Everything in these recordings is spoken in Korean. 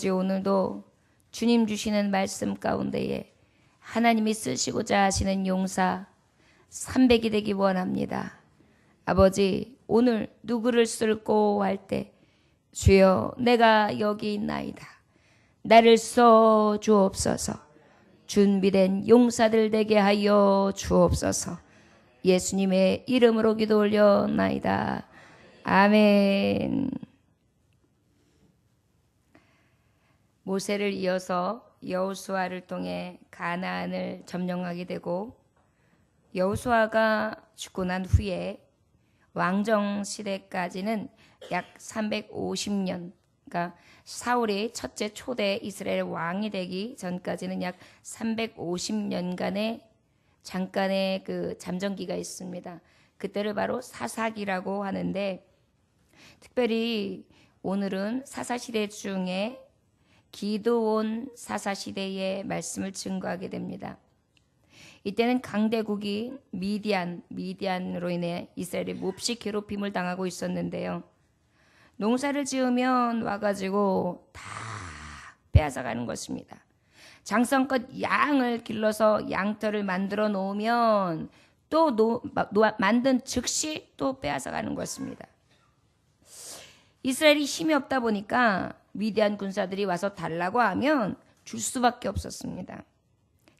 오늘도 주님 주시는 말씀 가운데에 하나님이 쓰시고자 하시는 용사 300이 되기 원합니다. 아버지, 오늘 누구를 쓸고 할 때 주여 내가 여기 있나이다. 나를 써 주옵소서. 준비된 용사들 되게 하여 주옵소서. 예수님의 이름으로 기도 올려나이다. 아멘. 모세를 이어서 여호수아를 통해 가나안을 점령하게 되고, 여호수아가 죽고 난 후에 왕정 시대까지는 약 350년, 그러니까 사울이 첫째 초대 이스라엘 왕이 되기 전까지는 약 350년간의 잠깐의 그 잠정기가 있습니다. 그때를 바로 사사기라고 하는데, 특별히 오늘은 사사시대 중에 기드온 사사시대의 말씀을 증거하게 됩니다. 이때는 강대국이 미디안으로 인해 이스라엘이 몹시 괴롭힘을 당하고 있었는데요. 농사를 지으면 와가지고 다 빼앗아가는 것입니다. 장성껏 양을 길러서 양털을 만들어 놓으면 또 만든 즉시 또 빼앗아가는 것입니다. 이스라엘이 힘이 없다 보니까 미디안 군사들이 와서 달라고 하면 줄 수밖에 없었습니다.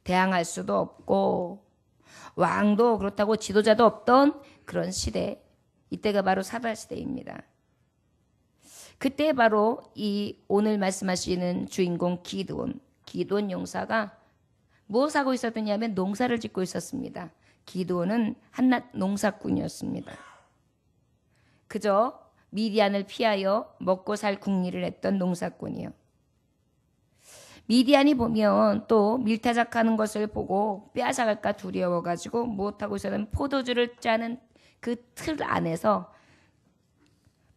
대항할 수도 없고 왕도 그렇다고 지도자도 없던 그런 시대, 이때가 바로 사사시대입니다. 그때 바로 이 오늘 말씀하시는 주인공 기드온 용사가 무엇을 하고 있었느냐면 농사를 짓고 있었습니다. 기드온은 한낱 농사꾼이었습니다. 그저 미디안을 피하여 먹고 살 궁리를 했던 농사꾼이요. 미디안이 보면 또 밀타작하는 것을 보고 빼앗아갈까 두려워가지고 못하고 있었던 포도주를 짜는 그 틀 안에서,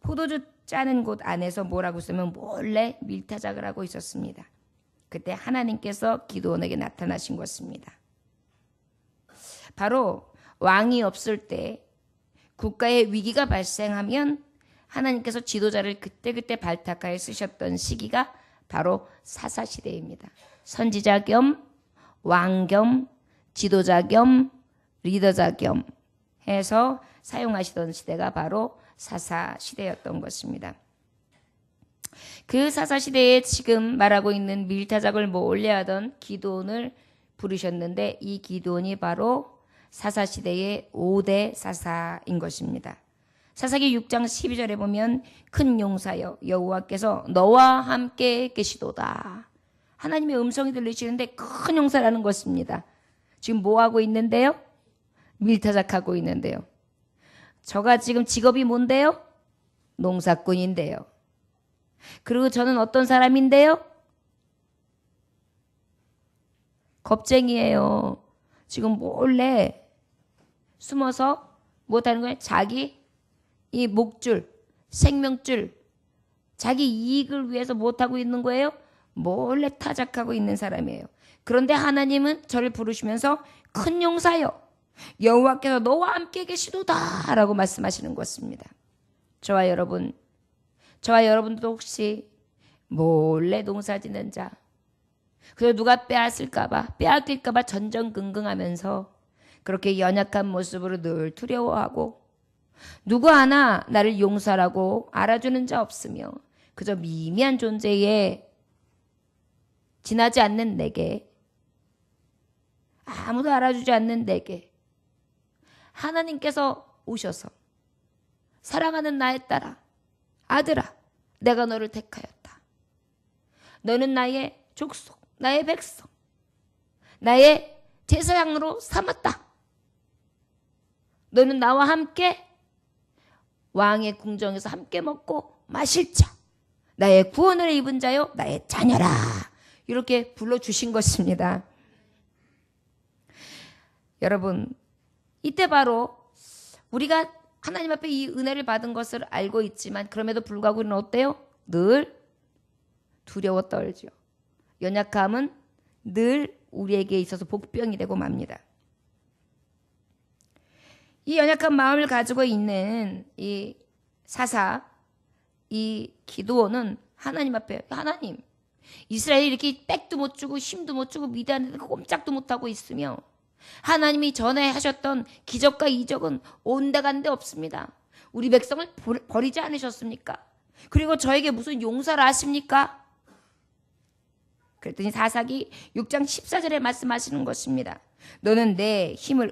포도주 짜는 곳 안에서 뭐라고 있으면 몰래 밀타작을 하고 있었습니다. 그때 하나님께서 기드온에게 나타나신 것입니다. 바로 왕이 없을 때, 국가에 위기가 발생하면 하나님께서 지도자를 그때그때 발탁하여 쓰셨던 시기가 바로 사사시대입니다. 선지자 겸 왕 겸 지도자 겸 리더자 겸 해서 사용하시던 시대가 바로 사사시대였던 것입니다. 그 사사시대에 지금 말하고 있는 밀타작을 몰래 하던 기드온을 부르셨는데, 이 기드온이 바로 사사시대의 5대 사사인 것입니다. 사사기 6장 12절에 보면 큰 용사여 여호와께서 너와 함께 계시도다. 하나님의 음성이 들리시는데 큰 용사라는 것입니다. 지금 뭐하고 있는데요? 밀타작하고 있는데요. 저가 지금 직업이 뭔데요? 농사꾼인데요. 그리고 저는 어떤 사람인데요? 겁쟁이에요. 지금 몰래 숨어서 못하는 거예요. 자기 이 목줄, 생명줄, 자기 이익을 위해서 못하고 있는 거예요? 몰래 타작하고 있는 사람이에요. 그런데 하나님은 저를 부르시면서 큰 용사여 여호와께서 너와 함께 계시도다 라고 말씀하시는 것입니다. 저와 여러분도 혹시 몰래 농사짓는 자, 그래서 누가 빼앗길까봐 전전긍긍하면서 그렇게 연약한 모습으로 늘 두려워하고, 누구 하나 나를 용사라고 알아주는 자 없으며 그저 미미한 존재에 지나지 않는 내게, 아무도 알아주지 않는 내게 하나님께서 오셔서 사랑하는 나의 딸아, 아들아, 내가 너를 택하였다. 너는 나의 족속, 나의 백성, 나의 제사장으로 삼았다. 너는 나와 함께 왕의 궁정에서 함께 먹고 마실 자, 나의 구원을 입은 자요, 나의 자녀라. 이렇게 불러주신 것입니다. 여러분, 이때 바로 우리가 하나님 앞에 이 은혜를 받은 것을 알고 있지만 그럼에도 불구하고 우리는 어때요? 늘 두려워 떨죠. 연약함은 늘 우리에게 있어서 복병이 되고 맙니다. 이 연약한 마음을 가지고 있는 이 사사, 이 기드온은 하나님 앞에, 하나님, 이스라엘이 이렇게 백도 못 주고 힘도 못 주고 미디안에 꼼짝도 못하고 있으며 하나님이 전에 하셨던 기적과 이적은 온데간데 없습니다. 우리 백성을 버리지 않으셨습니까? 그리고 저에게 무슨 용서를 하십니까? 그랬더니 사사기 6장 14절에 말씀하시는 것입니다. 너는 내 힘을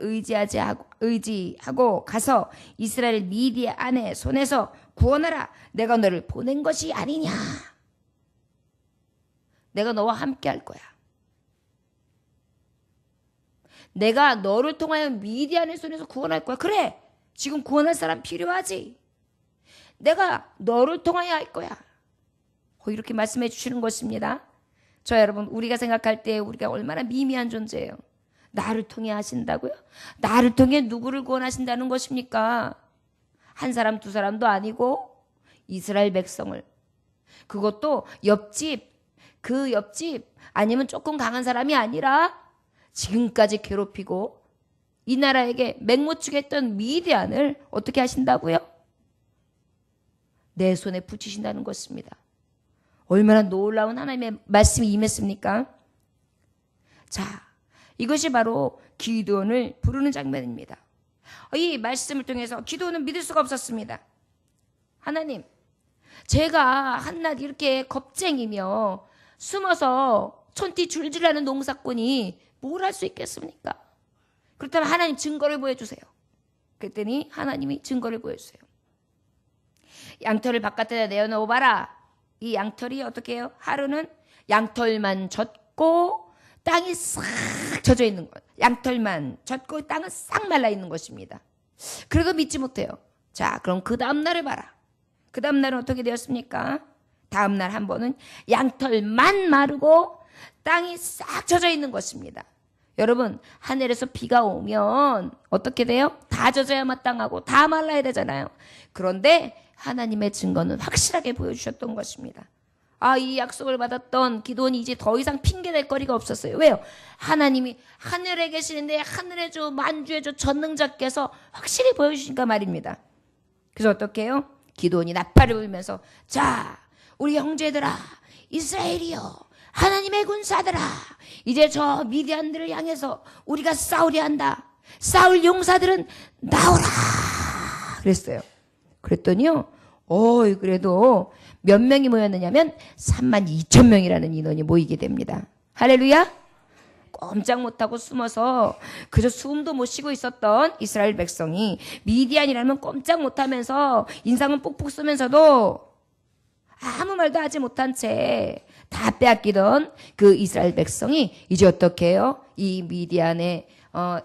의지하고 가서 이스라엘 미디안의 손에서 구원하라. 내가 너를 보낸 것이 아니냐. 내가 너와 함께 할 거야. 내가 너를 통하여 미디안의 손에서 구원할 거야. 그래, 지금 구원할 사람 필요하지. 내가 너를 통하여 할 거야. 이렇게 말씀해 주시는 것입니다. 저 여러분, 우리가 생각할 때 우리가 얼마나 미미한 존재예요. 나를 통해 하신다고요? 나를 통해 누구를 구원하신다는 것입니까? 한 사람 두 사람도 아니고 이스라엘 백성을, 그것도 그 옆집 아니면 조금 강한 사람이 아니라 지금까지 괴롭히고 이 나라에게 맹모축 했던 미디안을 어떻게 하신다고요? 내 손에 붙이신다는 것입니다. 얼마나 놀라운 하나님의 말씀이 임했습니까? 자, 이것이 바로 기드온을 부르는 장면입니다. 이 말씀을 통해서 기드온은 믿을 수가 없었습니다. 하나님, 제가 한낱 이렇게 겁쟁이며 숨어서 촌티 줄줄하는 농사꾼이 뭘 할 수 있겠습니까? 그렇다면 하나님 증거를 보여주세요. 그랬더니 하나님이 증거를 보여주세요. 양털을 바깥에 내어놓아봐라. 이 양털이 어떻게 해요? 하루는 양털만 젖고 땅이 싹 젖어 있는 것. 양털만 젖고 땅은 싹 말라 있는 것입니다. 그래도 믿지 못해요. 자, 그럼 그 다음 날을 봐라. 그 다음 날은 어떻게 되었습니까? 다음 날 한 번은 양털만 마르고 땅이 싹 젖어 있는 것입니다. 여러분, 하늘에서 비가 오면 어떻게 돼요? 다 젖어야 마땅하고 다 말라야 되잖아요. 그런데 하나님의 증거는 확실하게 보여주셨던 것입니다. 이 약속을 받았던 기드온이 이제 더 이상 핑계댈 거리가 없었어요. 왜요? 하나님이 하늘에 계시는데 하늘의 주 만주의 주 전능자께서 확실히 보여주시니까 말입니다. 그래서 어떻게 해요? 기드온이 나팔을 불면서, 자, 우리 형제들아, 이스라엘이여, 하나님의 군사들아, 이제 저 미디안들을 향해서 우리가 싸우려 한다. 싸울 용사들은 나오라 그랬어요. 그랬더니요, 그래도 몇 명이 모였느냐면 32,000명이라는 인원이 모이게 됩니다. 할렐루야. 꼼짝 못하고 숨어서 그저 숨도 못 쉬고 있었던 이스라엘 백성이 미디안이라면 꼼짝 못하면서 인상은 뽁뽁 쓰면서도 아무 말도 하지 못한 채 다 빼앗기던 그 이스라엘 백성이 이제 어떻게 해요? 이 미디안의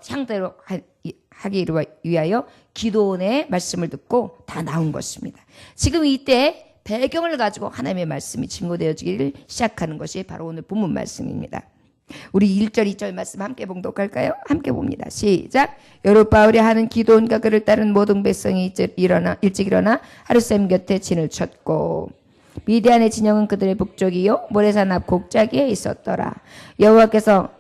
상대로 하기 위하여 기드온의 말씀을 듣고 다 나온 것입니다. 지금 이때 배경을 가지고 하나님의 말씀이 증거되어지기를 시작하는 것이 바로 오늘 본문 말씀입니다. 우리 1절 2절 말씀 함께 봉독할까요? 함께 봅니다. 시작. 여룻바알이 하는 기드온과 그를 따른 모든 백성이 일찍 일어나 하룻샘 곁에 진을 쳤고 미디안의 진영은 그들의 북쪽이요 모레산 앞 곡자기에 있었더라. 여호와께서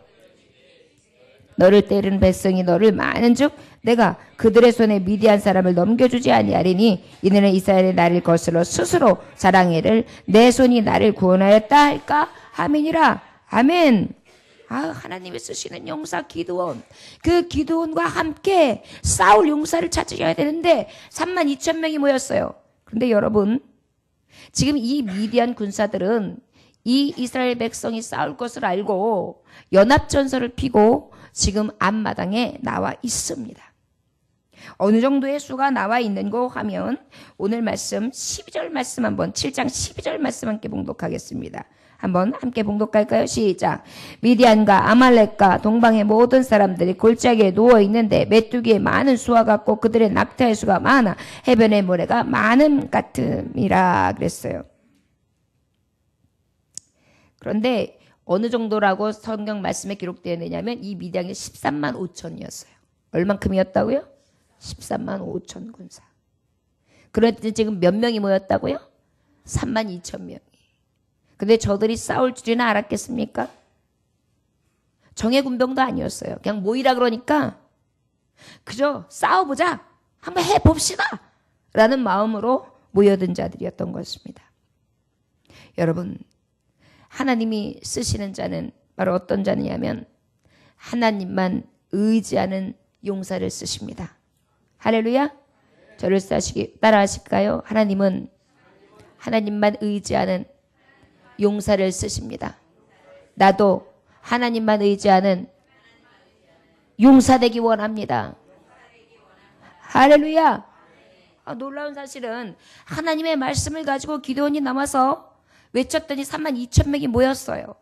너를 때리는 백성이 너를 많은즉 내가 그들의 손에 미디안 사람을 넘겨주지 아니하리니 이는 이스라엘의 나를 거슬러 스스로 자랑해를 내 손이 나를 구원하였다 할까 하민이라. 아멘. 하나님이 쓰시는 용사 기드온, 그 기드온과 함께 싸울 용사를 찾으셔야 되는데 32,000명이 모였어요. 그런데 여러분, 지금 이 미디안 군사들은 이 이스라엘 백성이 싸울 것을 알고 연합전선을 피고 지금 앞마당에 나와 있습니다. 어느 정도의 수가 나와 있는고 하면 오늘 말씀 12절 말씀 한번 7장 12절 말씀 함께 봉독하겠습니다. 한번 함께 봉독할까요? 시작. 미디안과 아말렉과 동방의 모든 사람들이 골짜기에 누워있는데 메뚜기의 많은 수와 같고 그들의 낙타의 수가 많아 해변의 모래가 많음 같음이라 그랬어요. 그런데 어느 정도라고 성경 말씀에 기록되어 있느냐면 이 미디안이 13만 5천이었어요. 얼만큼이었다고요? 13만 5천 군사. 그런데 지금 몇 명이 모였다고요? 3만 2천 명이. 근데 저들이 싸울 줄이나 알았겠습니까? 정예군병도 아니었어요. 그냥 모이라 그러니까 그저 싸워보자, 한번 해봅시다 라는 마음으로 모여든 자들이었던 것입니다. 여러분, 하나님이 쓰시는 자는 바로 어떤 자냐면 하나님만 의지하는 용사를 쓰십니다. 할렐루야. 저를 따라 하실까요? 하나님은 하나님만 의지하는 용사를 쓰십니다. 나도 하나님만 의지하는 용사 되기 원합니다. 할렐루야. 놀라운 사실은 하나님의 말씀을 가지고 기도원이 남아서 외쳤더니 32,000명이 모였어요.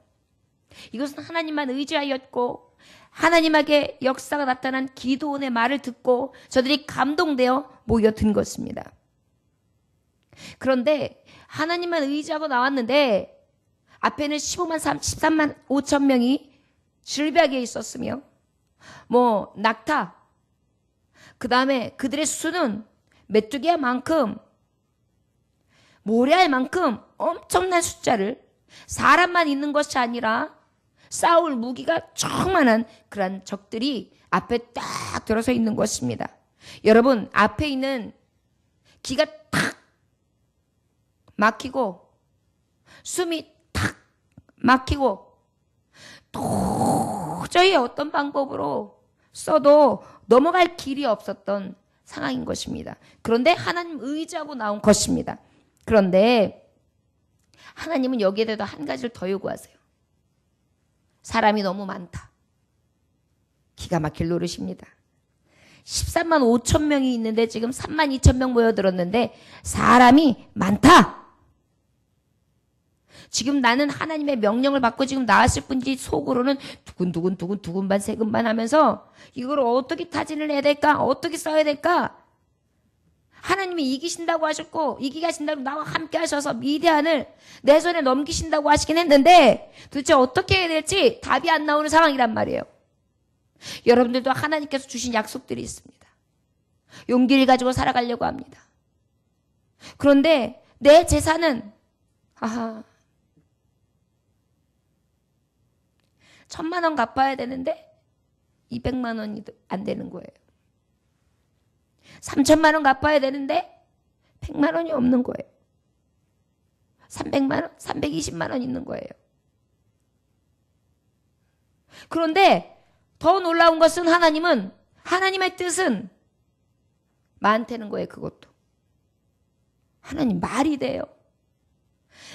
이것은 하나님만 의지하였고 하나님에게 역사가 나타난 기도원의 말을 듣고 저들이 감동되어 모여든 것입니다. 그런데 하나님만 의지하고 나왔는데 앞에는 13만 5천 명이 질벽에 있었으며 낙타, 그 다음에 그들의 수는 메뚜기만큼 모래알만큼 엄청난 숫자를 사람만 있는 것이 아니라 싸울 무기가 충만한 그런 적들이 앞에 딱 들어서 있는 것입니다. 여러분, 앞에 있는 기가 탁 막히고 숨이 탁 막히고 도저히 어떤 방법으로 써도 넘어갈 길이 없었던 상황인 것입니다. 그런데 하나님 의지하고 나온 것입니다. 그런데 하나님은 여기에 대해서 한 가지를 더 요구하세요. 사람이 너무 많다. 기가 막힐 노릇입니다. 13만 5천 명이 있는데 지금 3만 2천 명 모여들었는데 사람이 많다. 지금 나는 하나님의 명령을 받고 지금 나왔을 뿐이지 속으로는 두근두근 세근반 하면서 이걸 어떻게 타진을 해야 될까? 어떻게 써야 될까? 하나님이 이기신다고 하셨고 이기게 하신다고 나와 함께 하셔서 미디안을 내 손에 넘기신다고 하시긴 했는데 도대체 어떻게 해야 될지 답이 안 나오는 상황이란 말이에요. 여러분들도 하나님께서 주신 약속들이 있습니다. 용기를 가지고 살아가려고 합니다. 그런데 내 재산은 1,000만 원 갚아야 되는데 200만 원이 안 되는 거예요. 3,000만 원 갚아야 되는데 100만 원이 없는 거예요. 300만 원, 320만 원 있는 거예요. 그런데 더 놀라운 것은 하나님의 뜻은 많다는 거예요. 그것도. 하나님 말이 돼요.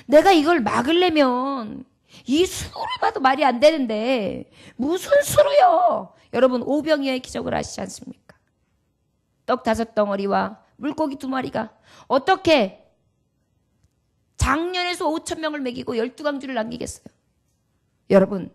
내가 이걸 막으려면 이 수를 봐도 말이 안 되는데 무슨 수로요? 여러분 오병이어의 기적을 아시지 않습니까? 떡 5덩어리와 물고기 2마리가 어떻게 작년에서 5천 명을 먹이고 12강주를 남기겠어요? 여러분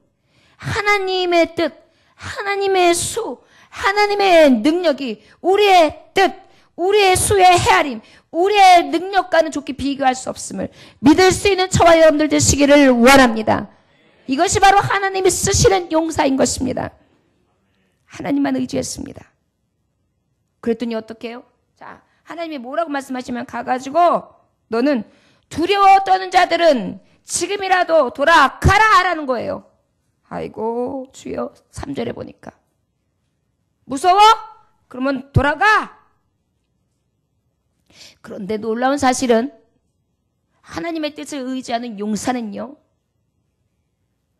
하나님의 뜻, 하나님의 수, 하나님의 능력이 우리의 뜻, 우리의 수의 헤아림, 우리의 능력과는 좋게 비교할 수 없음을 믿을 수 있는 저와 여러분들 되시기를 원합니다. 이것이 바로 하나님이 쓰시는 용사인 것입니다. 하나님만 의지했습니다. 그랬더니 어떻게 해요? 자, 하나님이 뭐라고 말씀하시면 가가지고 너는 두려워 떠는 자들은 지금이라도 돌아가라 하라는 거예요. 아이고 주여 3절에 보니까 무서워? 그러면 돌아가. 그런데 놀라운 사실은 하나님의 뜻을 의지하는 용사는요.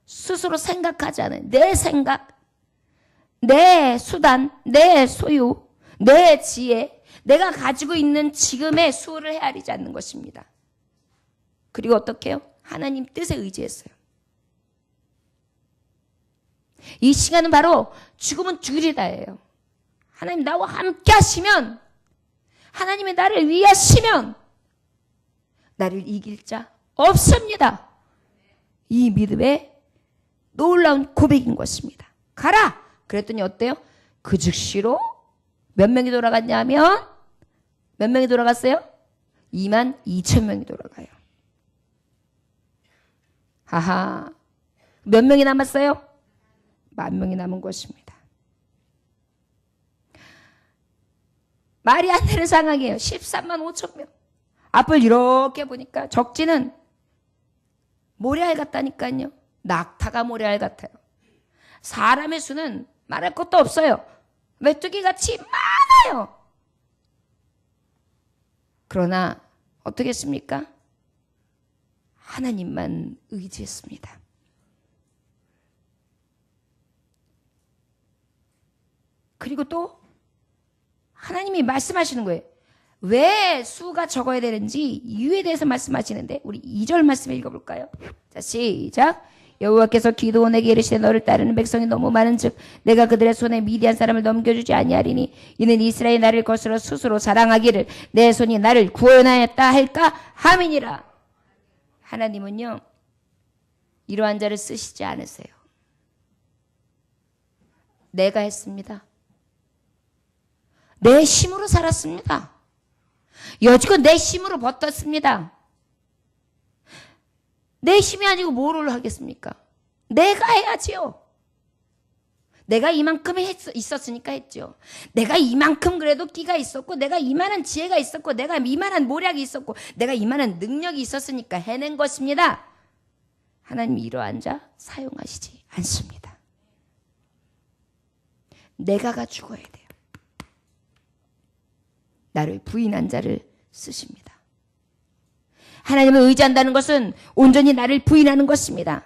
스스로 생각하지 않아요. 내 생각, 내 수단, 내 소유, 내 지혜, 내가 가지고 있는 지금의 수를 헤아리지 않는 것입니다. 그리고 어떻게 해요? 하나님 뜻에 의지했어요. 이 시간은 바로 죽으면 죽으리다예요. 하나님 나와 함께 하시면, 하나님이 나를 위하시면 나를 이길 자 없습니다. 이 믿음의 놀라운 고백인 것입니다. 가라! 그랬더니 어때요? 그 즉시로 몇 명이 돌아갔냐면 몇 명이 돌아갔어요? 22,000명이 돌아가요. 하하. 몇 명이 남았어요? 10,000명이 남은 것입니다. 말이 안 되는 상황이에요. 13만 5천 명. 앞을 이렇게 보니까 적지는 모래알 같다니까요. 낙타가 모래알 같아요. 사람의 수는 말할 것도 없어요. 메뚜기같이 많아요. 그러나 어떻게 했습니까? 하나님만 의지했습니다. 그리고 또 하나님이 말씀하시는 거예요. 왜 수가 적어야 되는지 이유에 대해서 말씀하시는데 우리 2절 말씀 읽어볼까요? 자, 시작. 여호와께서 기드온에게 이르시되 너를 따르는 백성이 너무 많은즉 내가 그들의 손에 미디안 사람을 넘겨주지 아니하리니 이는 이스라엘이 나를 거스러 스스로 자랑하기를 내 손이 나를 구원하였다 할까 함이니라. 하나님은요 이러한 자를 쓰시지 않으세요. 내가 했습니다. 내 힘으로 살았습니다. 여지껏 내 힘으로 버텼습니다. 내 힘이 아니고 뭐를 하겠습니까? 내가 해야지요. 내가 이만큼 있었으니까 했죠. 내가 이만큼 그래도 끼가 있었고 내가 이만한 지혜가 있었고 내가 이만한 모략이 있었고 내가 이만한 능력이 있었으니까 해낸 것입니다. 하나님이 이러한 자 사용하시지 않습니다. 내가가 죽어야 돼요. 나를 부인한 자를 쓰십니다. 하나님을 의지한다는 것은 온전히 나를 부인하는 것입니다.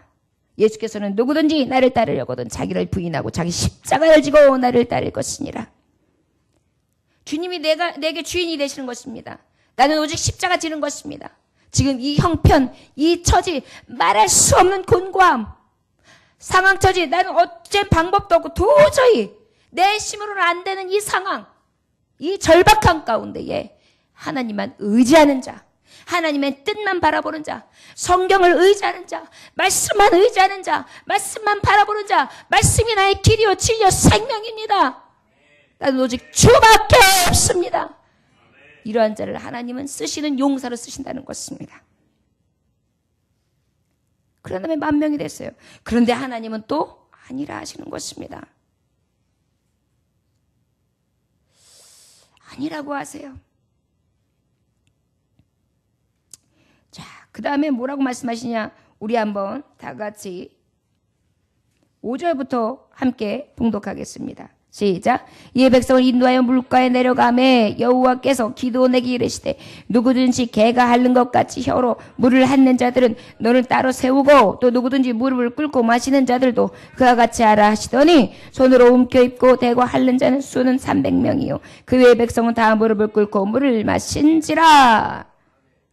예수께서는 누구든지 나를 따르려거든 자기를 부인하고 자기 십자가를 지고 나를 따를 것이니라. 주님이 내게 주인이 되시는 것입니다. 나는 오직 십자가 지는 것입니다. 지금 이 형편, 이 처지, 말할 수 없는 곤고함, 상황 처지, 나는 어째 방법도 없고 도저히 내 힘으로는 안 되는 이 상황, 이 절박한 가운데에 하나님만 의지하는 자, 하나님의 뜻만 바라보는 자, 성경을 의지하는 자, 말씀만 의지하는 자, 말씀만 바라보는 자, 말씀이 나의 길이요 진리요 생명입니다. 나는 오직 주밖에 없습니다. 이러한 자를 하나님은 쓰시는 용사로 쓰신다는 것입니다. 그런 다음에 10,000명이 됐어요. 그런데 하나님은 또 아니라 하시는 것입니다. 아니라고 하세요. 자, 그 다음에 뭐라고 말씀하시냐? 우리 한번 다 같이 5절부터 함께 봉독하겠습니다. 시작. 이에 백성을 인도하여 물가에 내려가매 여호와께서 기드온에게 이르시되 누구든지 개가 핥는 것 같이 혀로 물을 핥는 자들은 너를 따로 세우고 또 누구든지 무릎을 꿇고 마시는 자들도 그와 같이 하라 하시더니 손으로 움켜입고 대고 핥는 자는 수는 300명이요 그 외의 백성은 다 무릎을 꿇고 물을 마신지라.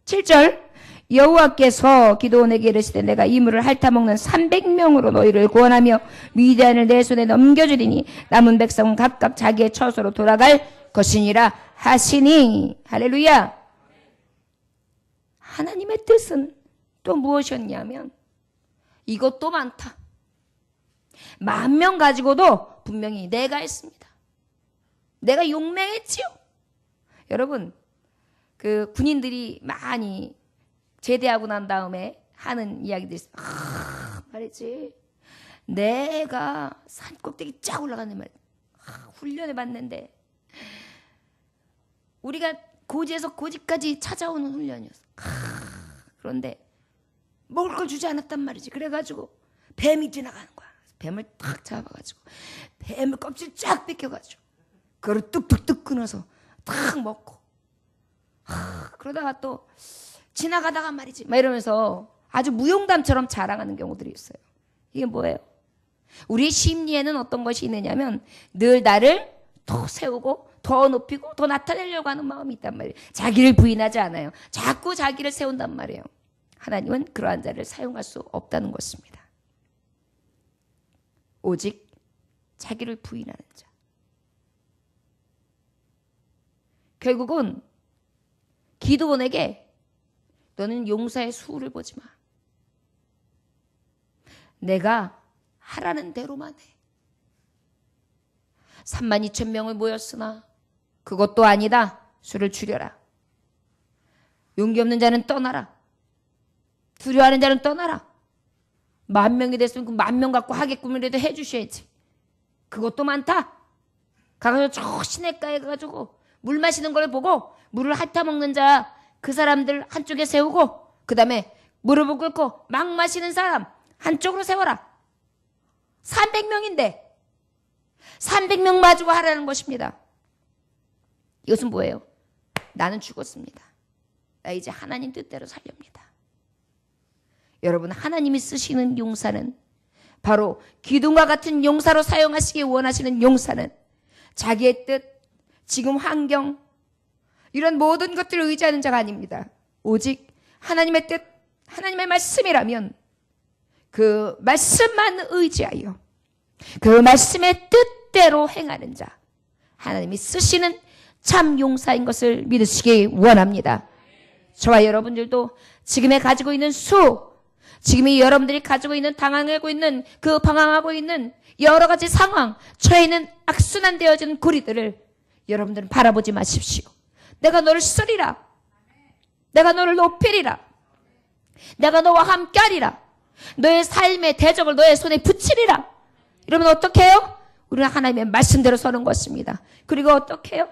7절. 여호와께서 기드온에게 이르시되 내가 이 물을 핥아먹는 300명으로 너희를 구원하며 미디안을 내 손에 넘겨주리니 남은 백성은 각각 자기의 처소로 돌아갈 것이니라 하시니. 할렐루야. 하나님의 뜻은 또 무엇이었냐면 이것도 많다. 10,000명 가지고도 분명히 내가 했습니다. 내가 용맹했지요. 여러분 그 군인들이 많이 제대하고 난 다음에 하는 이야기들이 있어요. 말이지. 내가 산 꼭대기 쫙 올라가는 말. 훈련해 봤는데 우리가 고지에서 고지까지 찾아오는 훈련이었어. 그런데 먹을 걸 주지 않았단 말이지. 그래가지고 뱀이 지나가는 거야. 뱀을 탁 잡아가지고 뱀을 껍질 쫙 뺏겨가지고 그걸 뚝뚝뚝 끊어서 탁 먹고 그러다가 또 지나가다가 말이지 막 이러면서 아주 무용담처럼 자랑하는 경우들이 있어요. 이게 뭐예요? 우리의 심리에는 어떤 것이 있느냐면 늘 나를 더 세우고 더 높이고 더 나타내려고 하는 마음이 있단 말이에요. 자기를 부인하지 않아요. 자꾸 자기를 세운단 말이에요. 하나님은 그러한 자를 사용할 수 없다는 것입니다. 오직 자기를 부인하는 자. 결국은 기드온에게 너는 용사의 수를 보지 마. 내가 하라는 대로만 해. 32,000명을 모였으나 그것도 아니다. 수를 줄여라. 용기 없는 자는 떠나라. 두려워하는 자는 떠나라. 10,000명이 됐으면 그 10,000명 갖고 하겠구이라도 해주셔야지. 그것도 많다. 가서 저 시냇가에 가가지고 물 마시는 걸 보고 물을 핥아먹는 자 그 사람들 한쪽에 세우고 그 다음에 무릎을 꿇고 막 마시는 사람 한쪽으로 세워라. 300명인데 300명 마주고 하라는 것입니다. 이것은 뭐예요? 나는 죽었습니다. 나 이제 하나님 뜻대로 살렵니다. 여러분, 하나님이 쓰시는 용사는 바로 기둥과 같은 용사로 사용하시기 원하시는 용사는 자기의 뜻, 지금 환경, 이런 모든 것들을 의지하는 자가 아닙니다. 오직 하나님의 뜻, 하나님의 말씀이라면 그 말씀만 의지하여 그 말씀의 뜻대로 행하는 자, 하나님이 쓰시는 참 용사인 것을 믿으시기 원합니다. 저와 여러분들도 지금에 가지고 있는 지금이 여러분들이 가지고 있는 당황하고 있는 그 방황하고 있는 여러 가지 상황, 처해 있는 악순환되어진 고리들을 여러분들은 바라보지 마십시오. 내가 너를 쓰리라. 내가 너를 높이리라. 내가 너와 함께하리라. 너의 삶의 대적을 너의 손에 붙이리라. 이러면 어떻게 해요? 우리는 하나님의 말씀대로 서는 것입니다. 그리고 어떻게 해요?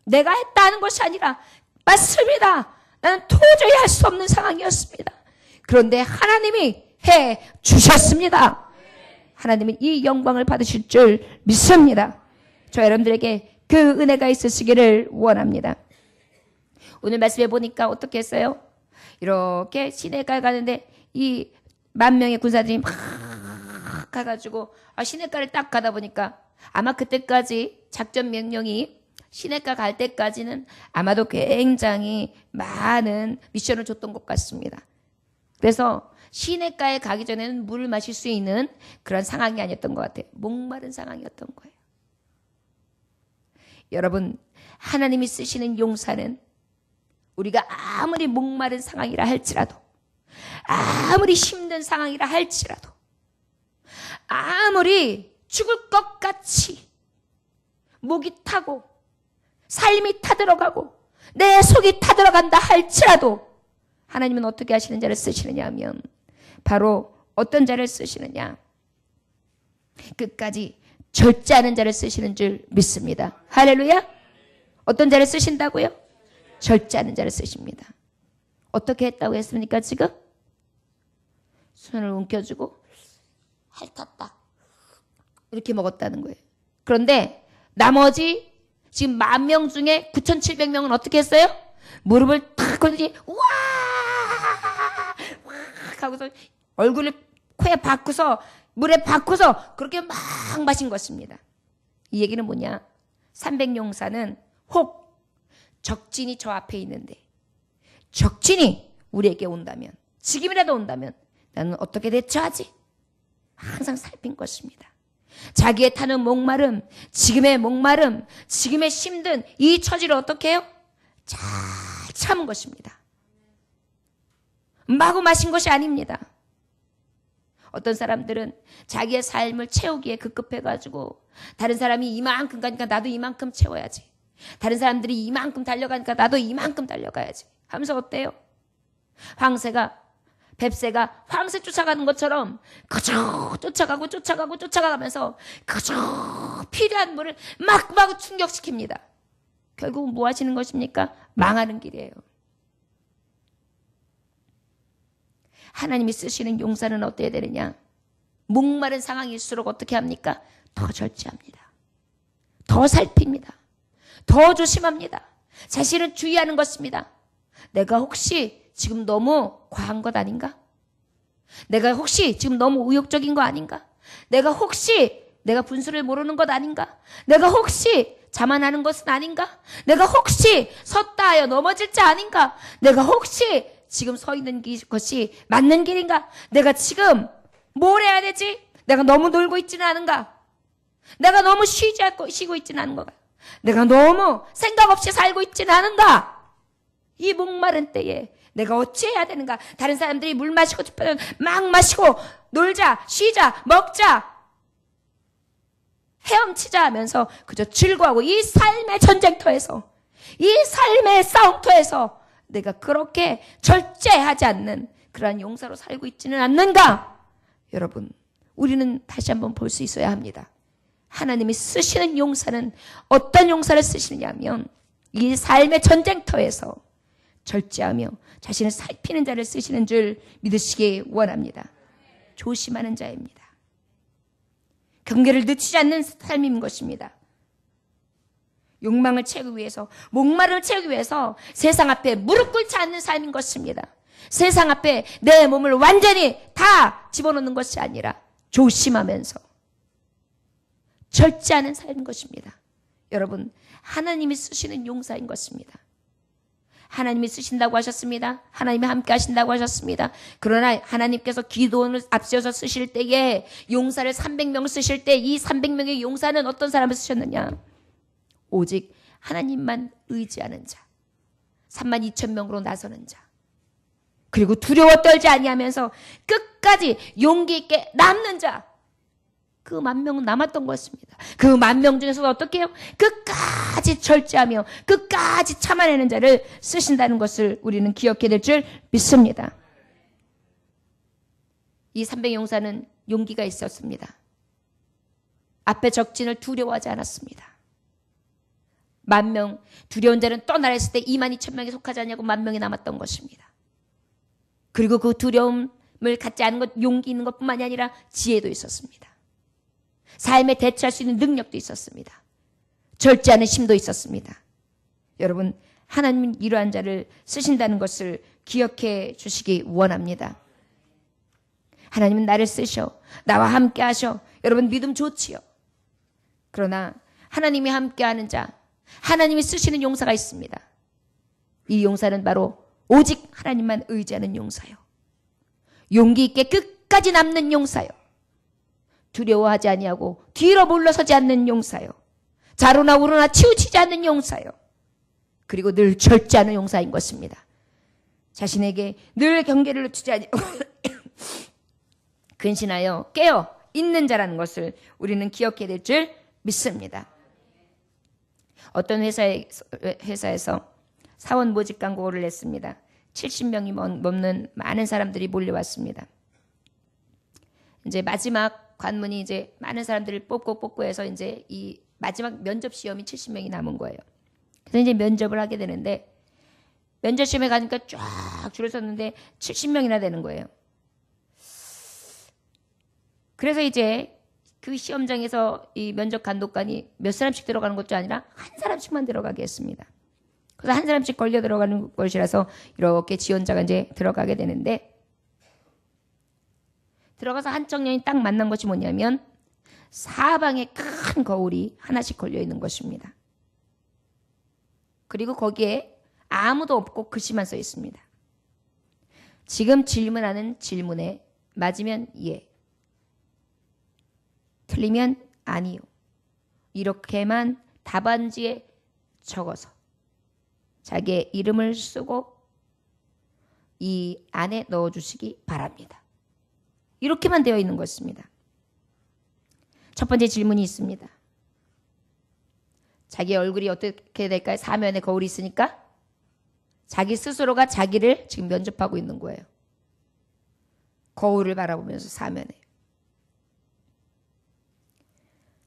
내가 했다는 것이 아니라 맞습니다. 나는 도저히 할 수 없는 상황이었습니다. 그런데 하나님이 해 주셨습니다. 하나님은 이 영광을 받으실 줄 믿습니다. 저 여러분들에게 그 은혜가 있으시기를 원합니다. 오늘 말씀해 보니까 어떻게 했어요? 이렇게 시내가에 가는데 이 10,000명의 군사들이 막 가가지고 시내가를 딱 가다 보니까 아마 그때까지 작전 명령이 시내가 갈 때까지는 아마도 굉장히 많은 미션을 줬던 것 같습니다. 그래서 시내가에 가기 전에는 물을 마실 수 있는 그런 상황이 아니었던 것 같아요. 목마른 상황이었던 거예요. 여러분, 하나님이 쓰시는 용사는 우리가 아무리 목마른 상황이라 할지라도, 아무리 힘든 상황이라 할지라도, 아무리 죽을 것 같이 목이 타고 삶이 타들어가고 내 속이 타들어간다 할지라도 하나님은 어떻게 하시는 자를 쓰시느냐 하면 바로 어떤 자를 쓰시느냐, 끝까지 절제하는 자를 쓰시는 줄 믿습니다. 할렐루야. 어떤 자를 쓰신다고요? 절제하는 자를 쓰십니다. 어떻게 했다고 했습니까? 지금 손을 움켜쥐고 핥았다 이렇게 먹었다는 거예요. 그런데 나머지 지금 10,000명 중에 9,700명은 어떻게 했어요? 무릎을 탁 걸더니 우와 하고서 얼굴을 코에 박고서 물에 박고서 그렇게 막 마신 것입니다. 이 얘기는 뭐냐? 300용사는 혹 적진이 저 앞에 있는데 적진이 우리에게 온다면, 지금이라도 온다면 나는 어떻게 대처하지? 항상 살핀 것입니다. 자기의 타는 목마름, 지금의 목마름, 지금의 힘든 이 처지를 어떻게 해요? 잘 참은 것입니다. 마구 마신 것이 아닙니다. 어떤 사람들은 자기의 삶을 채우기에 급급해가지고 다른 사람이 이만큼 가니까 나도 이만큼 채워야지. 다른 사람들이 이만큼 달려가니까 나도 이만큼 달려가야지 하면서 어때요? 뱁새가 황새 쫓아가는 것처럼 그저 쫓아가면서 그저 필요한 물을 막 충격시킵니다. 결국은 뭐 하시는 것입니까? 망하는 길이에요. 하나님이 쓰시는 용사는 어때야 되느냐? 목마른 상황일수록 어떻게 합니까? 더 절제합니다. 더 살핍니다. 더 조심합니다. 자신을 주의하는 것입니다. 내가 혹시 지금 너무 과한 것 아닌가? 내가 혹시 지금 너무 의욕적인 거 아닌가? 내가 혹시 내가 분수를 모르는 것 아닌가? 내가 혹시 자만하는 것은 아닌가? 내가 혹시 섰다 하여 넘어질 자 아닌가? 내가 혹시 지금 서 있는 것이 맞는 길인가? 내가 지금 뭘 해야 되지? 내가 너무 놀고 있지는 않은가? 내가 너무 쉬고 있지는 않은가? 내가 너무 생각 없이 살고 있지는 않은가? 이 목마른 때에 내가 어찌해야 되는가? 다른 사람들이 물 마시고 싶으면 막 마시고 놀자, 쉬자, 먹자, 헤엄치자 하면서 그저 즐거워하고 이 삶의 전쟁터에서, 이 삶의 싸움터에서 내가 그렇게 절제하지 않는 그러한 용사로 살고 있지는 않는가? 여러분, 우리는 다시 한번 볼 수 있어야 합니다. 하나님이 쓰시는 용사는 어떤 용사를 쓰시느냐 하면 이 삶의 전쟁터에서 절제하며 자신을 살피는 자를 쓰시는 줄 믿으시기 원합니다. 조심하는 자입니다. 경계를 늦추지 않는 삶인 것입니다. 욕망을 채우기 위해서, 목마름을 채우기 위해서 세상 앞에 무릎 꿇지 않는 삶인 것입니다. 세상 앞에 내 몸을 완전히 다 집어넣는 것이 아니라 조심하면서 절제하는 삶인 것입니다. 여러분, 하나님이 쓰시는 용사인 것입니다. 하나님이 쓰신다고 하셨습니다. 하나님이 함께 하신다고 하셨습니다. 그러나 하나님께서 기도원을 앞세워서 쓰실 때에 용사를 300명을 쓰실 때 이 300명의 용사는 어떤 사람을 쓰셨느냐? 오직 하나님만 의지하는 자, 32,000명으로 나서는 자, 그리고 두려워 떨지 아니하면서 끝까지 용기 있게 남는 자, 그 10,000명은 남았던 것입니다. 그 10,000명 중에서도 어떻게 해요? 끝까지 절제하며 끝까지 참아내는 자를 쓰신다는 것을 우리는 기억해야 될 줄 믿습니다. 이 300용사는 용기가 있었습니다. 앞에 적진을 두려워하지 않았습니다. 10,000명, 두려운 자는 떠나라 했을 때 22,000명에 속하지 않냐고 10,000명이 남았던 것입니다. 그리고 그 두려움을 갖지 않은 것, 용기 있는 것뿐만이 아니라 지혜도 있었습니다. 삶에 대처할 수 있는 능력도 있었습니다. 절제하는 힘도 있었습니다. 여러분, 하나님은 이러한 자를 쓰신다는 것을 기억해 주시기 원합니다. 하나님은 나를 쓰셔. 나와 함께 하셔. 여러분, 믿음 좋지요. 그러나 하나님이 함께하는 자, 하나님이 쓰시는 용사가 있습니다. 이 용사는 바로 오직 하나님만 의지하는 용사요. 용기 있게 끝까지 남는 용사요. 두려워하지 아니하고 뒤로 물러서지 않는 용사요. 자로나 우로나 치우치지 않는 용사요. 그리고 늘 절제하는 용사인 것입니다. 자신에게 늘 경계를 늦추지 아니하고 근신하여 깨어 있는 자라는 것을 우리는 기억해야 될 줄 믿습니다. 어떤 회사에서 사원 모집 광고를 냈습니다. 70명이 넘는 많은 사람들이 몰려왔습니다. 이제 마지막 관문이 이제 많은 사람들을 뽑고 해서 이제 이 마지막 면접 시험이 70명이 남은 거예요. 그래서 이제 면접을 하게 되는데 면접 시험에 가니까 쫙 줄을 섰는데 70명이나 되는 거예요. 그래서 이제 그 시험장에서 이 면접 감독관이 몇 사람씩 들어가는 것도 아니라 한 사람씩만 들어가게 했습니다. 그래서 한 사람씩 걸려 들어가는 것이라서 이렇게 지원자가 이제 들어가게 되는데 들어가서 한 청년이 딱 만난 것이 뭐냐면 사방에 큰 거울이 하나씩 걸려 있는 것입니다. 그리고 거기에 아무도 없고 글씨만 써 있습니다. 지금 질문하는 질문에 맞으면 예, 틀리면 아니요. 이렇게만 답안지에 적어서 자기의 이름을 쓰고 이 안에 넣어주시기 바랍니다. 이렇게만 되어 있는 것입니다. 첫 번째 질문이 있습니다. 자기 얼굴이 어떻게 될까요? 사면에 거울이 있으니까 자기 스스로가 자기를 지금 면접하고 있는 거예요. 거울을 바라보면서 사면에.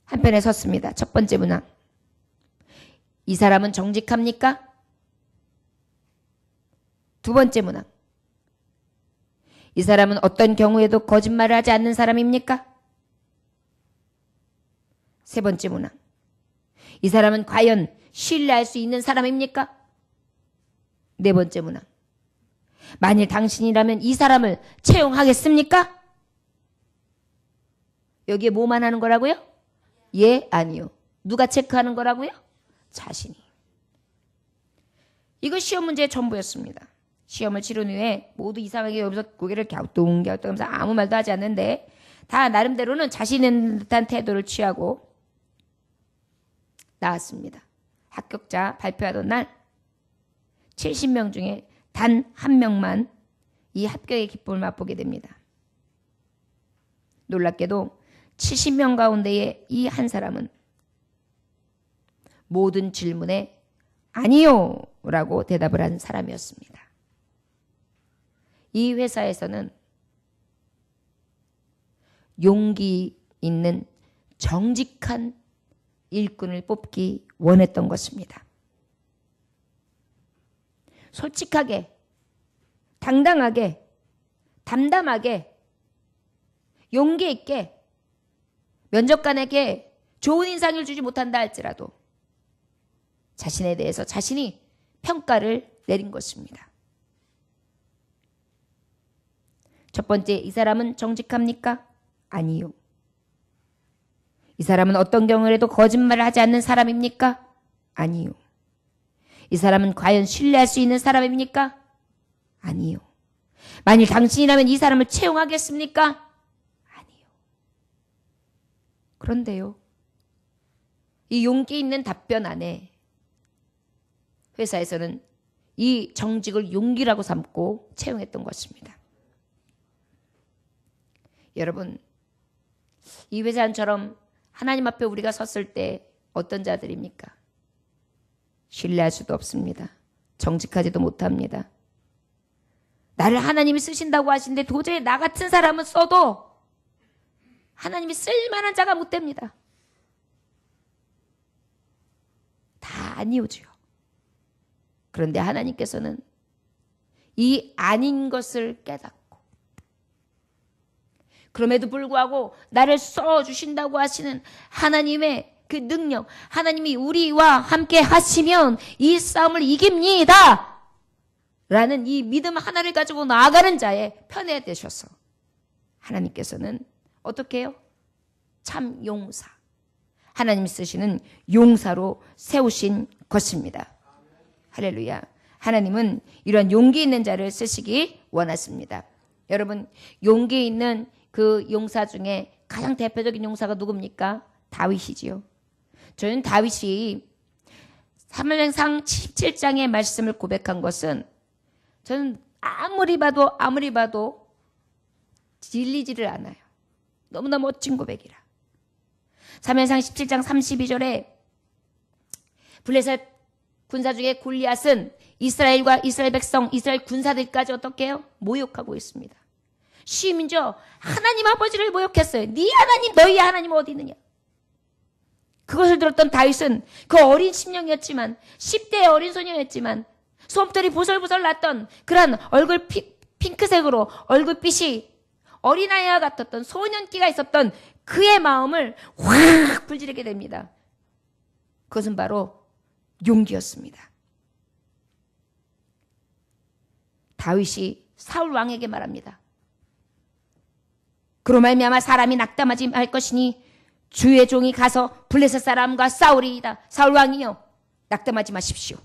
한편에 섰습니다. 첫 번째 문항. 이 사람은 정직합니까? 두 번째 문항. 이 사람은 어떤 경우에도 거짓말을 하지 않는 사람입니까? 세 번째 문항. 이 사람은 과연 신뢰할 수 있는 사람입니까? 네 번째 문항. 만일 당신이라면 이 사람을 채용하겠습니까? 여기에 뭐만 하는 거라고요? 예, 아니요. 누가 체크하는 거라고요? 자신이. 이거 시험 문제의 전부였습니다. 시험을 치른 후에 모두 이상하게 여기서 고개를 갸우뚱갸우뚱하면서 아무 말도 하지 않는데 다 나름대로는 자신 있는 듯한 태도를 취하고 나왔습니다. 합격자 발표하던 날 70명 중에 단 한 명만 이 합격의 기쁨을 맛보게 됩니다. 놀랍게도 70명 가운데의 이 한 사람은 모든 질문에 아니요 라고 대답을 한 사람이었습니다. 이 회사에서는 용기 있는 정직한 일꾼을 뽑기 원했던 것입니다. 솔직하게, 당당하게, 담담하게, 용기 있게 면접관에게 좋은 인상을 주지 못한다 할지라도 자신에 대해서 자신이 평가를 내린 것입니다. 첫 번째, 이 사람은 정직합니까? 아니요. 이 사람은 어떤 경우에도 거짓말을 하지 않는 사람입니까? 아니요. 이 사람은 과연 신뢰할 수 있는 사람입니까? 아니요. 만일 당신이라면 이 사람을 채용하겠습니까? 아니요. 그런데요, 이 용기 있는 답변 안에 회사에서는 이 정직을 용기라고 삼고 채용했던 것입니다. 여러분, 이 회사원처럼 하나님 앞에 우리가 섰을 때 어떤 자들입니까? 신뢰할 수도 없습니다. 정직하지도 못합니다. 나를 하나님이 쓰신다고 하시는데 도저히 나 같은 사람은 써도 하나님이 쓸만한 자가 못 됩니다. 다 아니오지요. 그런데 하나님께서는 이 아닌 것을 깨닫고 그럼에도 불구하고 나를 써주신다고 하시는 하나님의 그 능력, 하나님이 우리와 함께 하시면 이 싸움을 이깁니다 라는 이 믿음 하나를 가지고 나아가는 자의 편에 되셔서 하나님께서는 어떻게 해요? 참 용사, 하나님 쓰시는 용사로 세우신 것입니다. 할렐루야. 하나님은 이런 용기 있는 자를 쓰시기 원하십니다. 여러분, 용기 있는 그 용사 중에 가장 대표적인 용사가 누굽니까? 다윗이지요. 저는 다윗이 사무엘상 17장의 말씀을 고백한 것은 저는 아무리 봐도 질리지를 않아요. 너무나 멋진 고백이라. 사무엘상 17장 32절에 블레셋 군사 중에 골리앗은 이스라엘과 이스라엘 백성, 이스라엘 군사들까지 어떻게 해요? 모욕하고 있습니다. 심지어 하나님 아버지를 모욕했어요. 네 하나님, 너희 하나님 어디 있느냐? 그것을 들었던 다윗은 그 어린 심령이었지만, 10대의 어린 소녀였지만, 솜털이 보슬보슬 났던 그런 얼굴 핑크색으로 얼굴빛이 어린아이와 같았던 소년기가 있었던 그의 마음을 확 불지르게 됩니다. 그것은 바로 용기였습니다. 다윗이 사울 왕에게 말합니다. 그로 말미암아 사람이 낙담하지 말 것이니 주의 종이 가서 블레셋 사람과 싸우리이다. 사울 왕이여, 낙담하지 마십시오.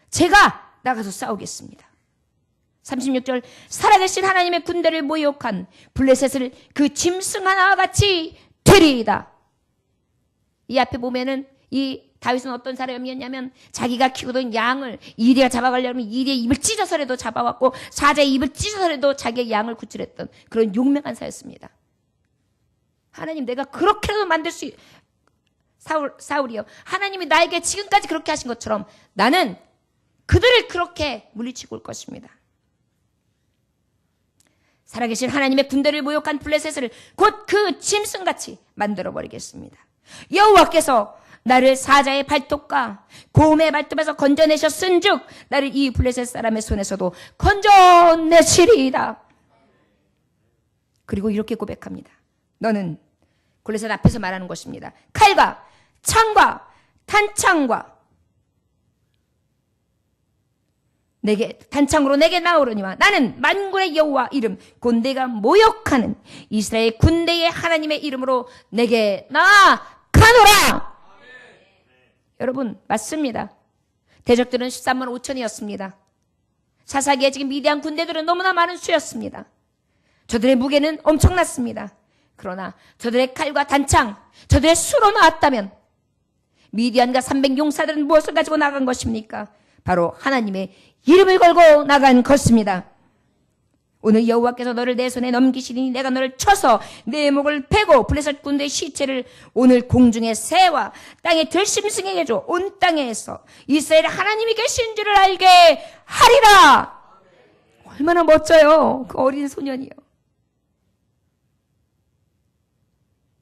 제가 나가서 싸우겠습니다. 36절, 살아계신 하나님의 군대를 모욕한 블레셋을 그 짐승 하나와 같이 되리이다. 이 앞에 보면은 이 다윗은 어떤 사람이었냐면 자기가 키우던 양을 이리가 잡아가려면 이리의 입을 찢어서라도 잡아왔고 사자의 입을 찢어서라도 자기의 양을 구출했던 그런 용맹한 사였습니다. 하나님, 내가 그렇게라도 만들 수 사울이요, 하나님이 나에게 지금까지 그렇게 하신 것처럼 나는 그들을 그렇게 물리치고 올 것입니다. 살아계신 하나님의 군대를 모욕한 블레셋을 곧 그 짐승같이 만들어버리겠습니다. 여호와께서 나를 사자의 발톱과 곰의 발톱에서 건져내셨은즉 나를 이 블레셋 사람의 손에서도 건져내시리이다. 그리고 이렇게 고백합니다. 너는 블레셋 앞에서 말하는 것입니다. 칼과 창과 단창과 단창으로 내게 나오려니와 나는 만군의 여호와 이름 곧 내가 모욕하는 이스라엘 군대의 하나님의 이름으로 내게 나아가노라. 여러분, 맞습니다. 대적들은 13만 5천이었습니다. 사사기에 지금 미디안 군대들은 너무나 많은 수였습니다. 저들의 무게는 엄청났습니다. 그러나 저들의 칼과 단창, 저들의 수로 나왔다면 미디안과 300용사들은 무엇을 가지고 나간 것입니까? 바로 하나님의 이름을 걸고 나간 것입니다. 오늘 여호와께서 너를 내 손에 넘기시니 내가 너를 쳐서 내 목을 베고 블레셋 군대의 시체를 오늘 공중의 새와 땅의 들짐승에게 줘 온 땅에서 이스라엘 하나님이 계신 줄을 알게 하리라. 얼마나 멋져요, 그 어린 소년이요.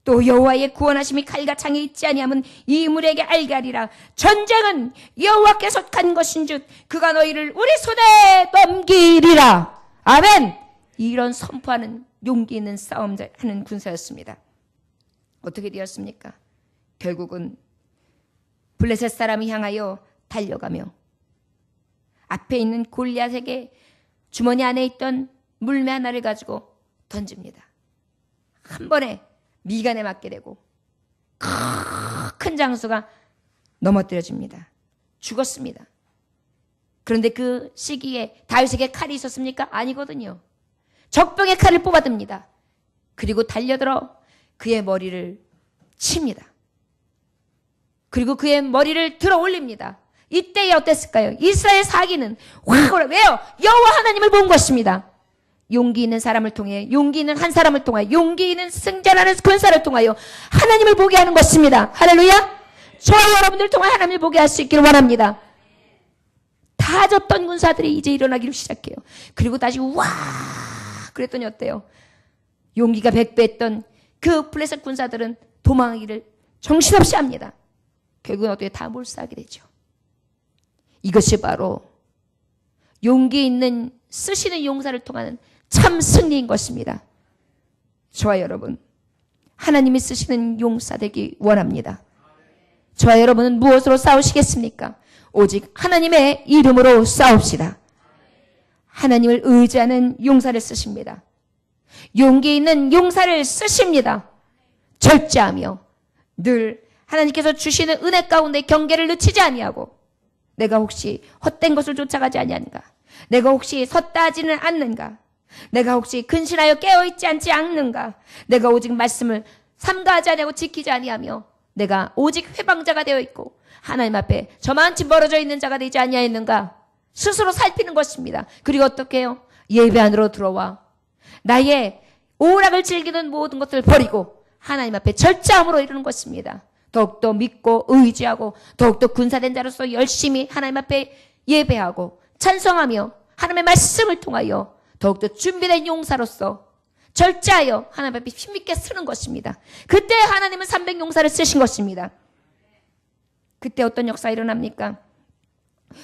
또 여호와의 구원하심이 칼과 창에 있지 아니하면 이 물에게 알게 하리라. 전쟁은 여호와께서 간 것인즉 그가 너희를 우리 손에 넘기리라. 아멘. 이런 선포하는 용기 있는 싸움 하는 군사였습니다. 어떻게 되었습니까? 결국은 블레셋 사람이 향하여 달려가며 앞에 있는 골리앗에게 주머니 안에 있던 물매 하나를 가지고 던집니다. 한 번에 미간에 맞게 되고 큰 장수가 넘어뜨려집니다. 죽었습니다. 그런데 그 시기에 다윗에게 칼이 있었습니까? 아니거든요. 적병의 칼을 뽑아듭니다. 그리고 달려들어 그의 머리를 칩니다. 그리고 그의 머리를 들어 올립니다. 이때에 어땠을까요? 이스라엘 사기는 확 오라. 왜요? 여호와 하나님을 본 것입니다. 용기 있는 사람을 통해, 용기 있는 한 사람을 통하여, 용기 있는 승자라는 군사를 통하여 하나님을 보게 하는 것입니다. 할렐루야. 저와 여러분들 통해 하나님을 보게 할 수 있기를 원합니다. 다 졌던 군사들이 이제 일어나기를 시작해요. 그리고 다시 와 그랬더니 어때요? 용기가 100배했던 그 블레셋 군사들은 도망하기를 정신없이 합니다. 결국은 어떻게 다 몰수하게 되죠. 이것이 바로 용기 있는 쓰시는 용사를 통하는 참 승리인 것입니다. 저와 여러분, 하나님이 쓰시는 용사 되기 원합니다. 저와 여러분은 무엇으로 싸우시겠습니까? 오직 하나님의 이름으로 싸웁시다. 하나님을 의지하는 용사를 쓰십니다. 용기 있는 용사를 쓰십니다. 절제하며 늘 하나님께서 주시는 은혜 가운데 경계를 늦추지 아니하고, 내가 혹시 헛된 것을 쫓아가지 아니하는가? 내가 혹시 섰다 하지는 않는가? 내가 혹시 근신하여 깨어있지 않지 않는가? 내가 오직 말씀을 삼가하지 아니하고 지키지 아니하며 내가 오직 회방자가 되어 있고 하나님 앞에 저만치 멀어져 있는 자가 되지 아니하였는가? 스스로 살피는 것입니다. 그리고 어떻게 해요? 예배 안으로 들어와 나의 오락을 즐기는 모든 것들을 버리고 하나님 앞에 절제함으로 이루는 것입니다. 더욱더 믿고 의지하고 더욱더 군사된 자로서 열심히 하나님 앞에 예배하고 찬송하며 하나님의 말씀을 통하여 더욱더 준비된 용사로서 절제하여 하나님 앞에 힘있게 쓰는 것입니다. 그때 하나님은 300용사를 쓰신 것입니다. 그때 어떤 역사가 일어납니까?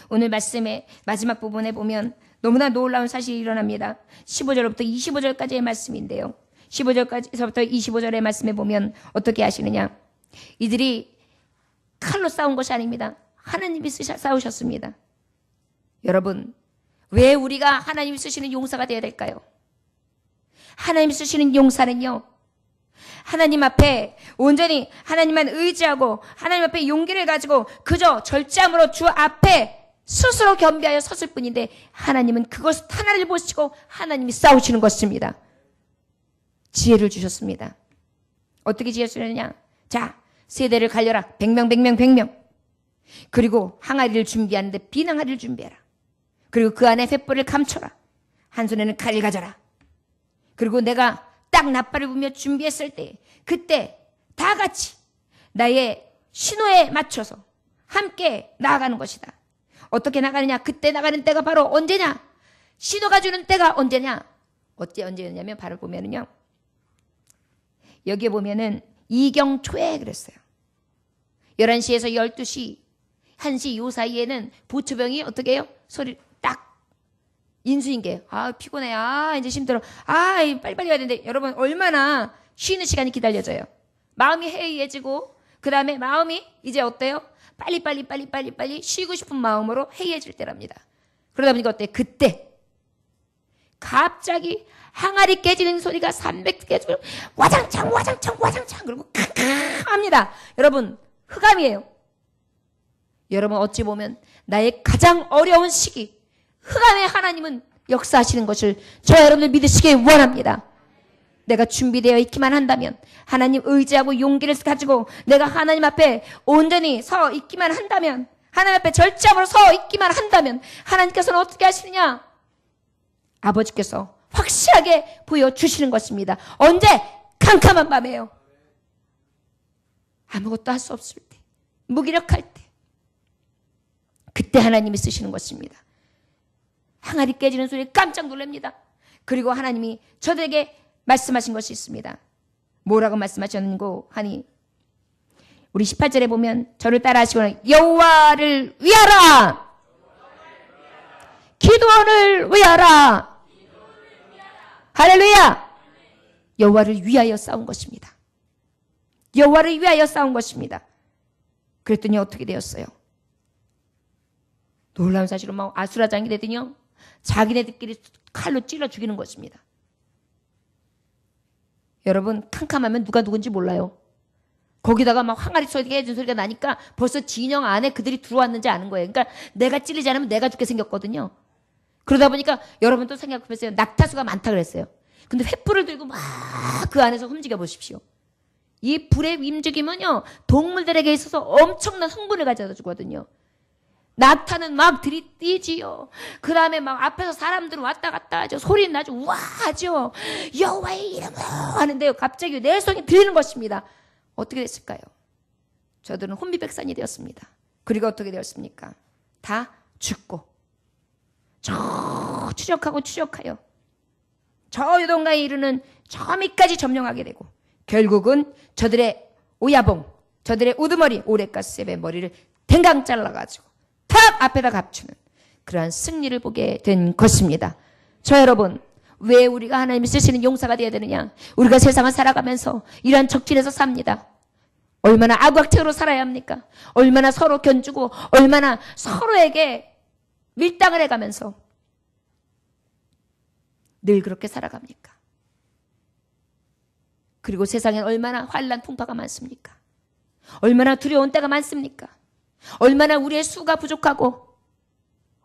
오늘 말씀의 마지막 부분에 보면 너무나 놀라운 사실이 일어납니다. 15절부터 25절까지의 말씀인데요. 15절까지서부터 25절의 말씀에 보면 어떻게 하시느냐? 이들이 칼로 싸운 것이 아닙니다. 하나님이 싸우셨습니다. 여러분, 왜 우리가 하나님이 쓰시는 용사가 되어야 될까요? 하나님이 쓰시는 용사는요, 하나님 앞에 온전히 하나님만 의지하고 하나님 앞에 용기를 가지고 그저 절제함으로 주 앞에 스스로 겸비하여 섰을 뿐인데, 하나님은 그것 하나를 보시고 하나님이 싸우시는 것입니다. 지혜를 주셨습니다. 어떻게 지혜 주셨느냐? 자, 세대를 갈려라. 100명. 그리고 항아리를 준비하는데 빈 항아리를 준비해라. 그리고 그 안에 횃불을 감춰라. 한 손에는 칼을 가져라. 그리고 내가 딱 나팔을 불며 준비했을 때 그때 다 같이 나의 신호에 맞춰서 함께 나아가는 것이다. 어떻게 나가느냐? 그때 나가는 때가 바로 언제냐? 신호가 주는 때가 언제냐? 언제였냐면 바로 보면은요, 여기에 보면은 이경 초에 그랬어요. 11시에서 12시 1시 요 사이에는 보초병이 어떻게 해요? 소리 딱 인수인계. 피곤해. 이제 힘들어. 빨리빨리 가야 되는데, 여러분 얼마나 쉬는 시간이 기다려져요. 마음이 해이해지고 그 다음에 마음이 이제 어때요? 빨리 쉬고 싶은 마음으로 해이해질 때랍니다. 그러다 보니까 어때요? 그때 갑자기 항아리 깨지는 소리가 300 깨지고 와장창 그리고 칵칵 합니다. 여러분, 흑암이에요. 여러분, 어찌 보면 나의 가장 어려운 시기, 흑암의 하나님은 역사하시는 것을 저와 여러분들 믿으시길 원합니다. 내가 준비되어 있기만 한다면, 하나님 의지하고 용기를 가지고 내가 하나님 앞에 온전히 서 있기만 한다면, 하나님 앞에 절제함으로 서 있기만 한다면, 하나님께서는 어떻게 하시느냐? 아버지께서 확실하게 보여주시는 것입니다. 언제? 캄캄한 밤에요. 아무것도 할 수 없을 때, 무기력할 때, 그때 하나님이 쓰시는 것입니다. 항아리 깨지는 소리에 깜짝 놀랍니다. 그리고 하나님이 저들에게 말씀하신 것이 있습니다. 뭐라고 말씀하셨는고 하니, 우리 18절에 보면 저를 따라 하시고는 여호와를 위하라, 기도원을 위하라. 할렐루야. 여호와를 위하여 싸운 것입니다. 여호와를 위하여 싸운 것입니다. 그랬더니 어떻게 되었어요? 놀라운 사실은 막 아수라장이 되더니요, 자기네들끼리 칼로 찔러 죽이는 것입니다. 여러분 캄캄하면 누가 누군지 몰라요. 거기다가 막 항아리 소리가 해준 소리가 나니까 벌써 진영 안에 그들이 들어왔는지 아는 거예요. 그러니까 내가 찔리지 않으면 내가 죽게 생겼거든요. 그러다 보니까 여러분도 생각해보세요. 낙타수가 많다 그랬어요. 근데 횃불을 들고 막 그 안에서 움직여 보십시오. 이 불의 움직임은요, 동물들에게 있어서 엄청난 흥분을 가져다 주거든요. 낙타는 막 들이뛰지요. 그 다음에 막 앞에서 사람들은 왔다 갔다 하죠. 소리는 나죠. 우와 하죠. 여호와의 이름으로 하는데요. 갑자기 내성이 들리는 것입니다. 어떻게 됐을까요? 저들은 혼비백산이 되었습니다. 그리고 어떻게 되었습니까? 다 죽고 저 추적하고 추적하여 저 요동강에 이르는 저 밑까지 점령하게 되고 결국은 저들의 오야봉, 저들의 우두머리, 오레가스의 머리를 댕강 잘라가지고 탁 앞에다 감추는 그러한 승리를 보게 된 것입니다. 저 여러분, 왜 우리가 하나님이 쓰시는 용사가 되어야 되느냐? 우리가 세상을 살아가면서 이러한 적진에서 삽니다. 얼마나 악악체로 살아야 합니까? 얼마나 서로 견주고 얼마나 서로에게 밀당을 해가면서 늘 그렇게 살아갑니까? 그리고 세상엔 얼마나 환난 풍파가 많습니까? 얼마나 두려운 때가 많습니까? 얼마나 우리의 수가 부족하고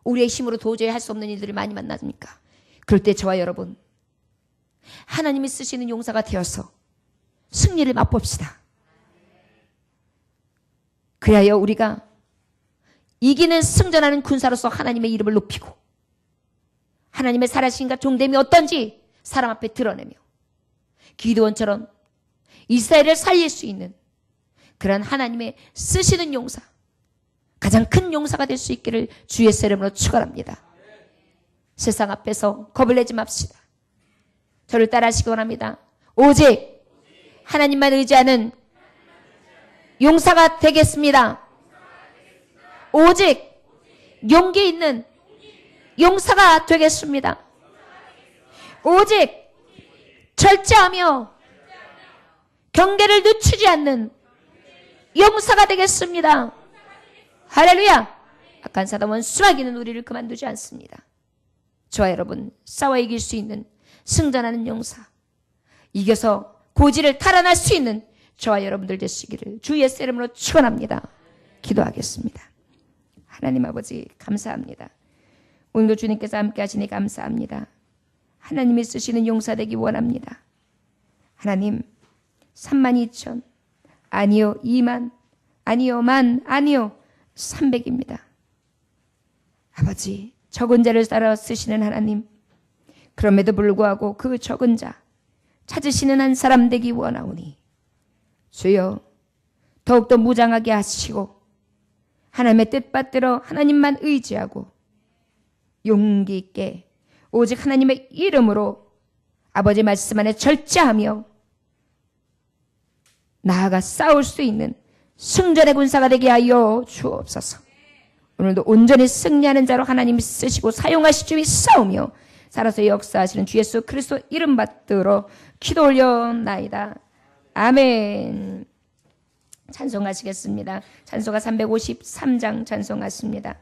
우리의 힘으로 도저히 할 수 없는 일들이 많이 만납니까? 그럴 때 저와 여러분, 하나님이 쓰시는 용사가 되어서 승리를 맛봅시다. 그리하여 우리가 이기는 승전하는 군사로서 하나님의 이름을 높이고 하나님의 살아신과 종됨이 어떤지 사람 앞에 드러내며 기드온처럼 이스라엘을 살릴 수 있는 그런 하나님의 쓰시는 용사, 가장 큰 용사가 될 수 있기를 주 예수 이름으로 축원합니다. 세상 앞에서 겁을 내지 맙시다. 저를 따라하시기 원합니다. 오직 하나님만 의지하는 용사가 되겠습니다. 오직 용기 있는 용사가 되겠습니다. 오직 절제하며 경계를 늦추지 않는 용사가 되겠습니다. 할렐루야. 악한 사단은 수마귀는 우리를 그만두지 않습니다. 저와 여러분, 싸워 이길 수 있는 승전하는 용사, 이겨서 고지를 탈환할 수 있는 저와 여러분들 되시기를 주 예수 이름으로 축원합니다. 기도하겠습니다. 하나님 아버지 감사합니다. 오늘도 주님께서 함께 하시니 감사합니다. 하나님이 쓰시는 용사 되기 원합니다. 하나님 32,000 아니요 2만 아니요 10,000 아니요 300입니다. 아버지, 적은 자를 따라 쓰시는 하나님, 그럼에도 불구하고 그 적은 자 찾으시는 한 사람 되기 원하오니 주여 더욱더 무장하게 하시고 하나님의 뜻받들어 하나님만 의지하고 용기 있게 오직 하나님의 이름으로 아버지 말씀 안에 절제하며 나아가 싸울 수 있는 승전의 군사가 되게 하여 주옵소서. 오늘도 온전히 승리하는 자로 하나님이 쓰시고 사용하실 줄 믿사오며 살아서 역사하시는 주 예수 그리스도 이름 받들어 기도 올려나이다. 아멘. 찬송하시겠습니다. 찬송가 353장 찬송하십니다.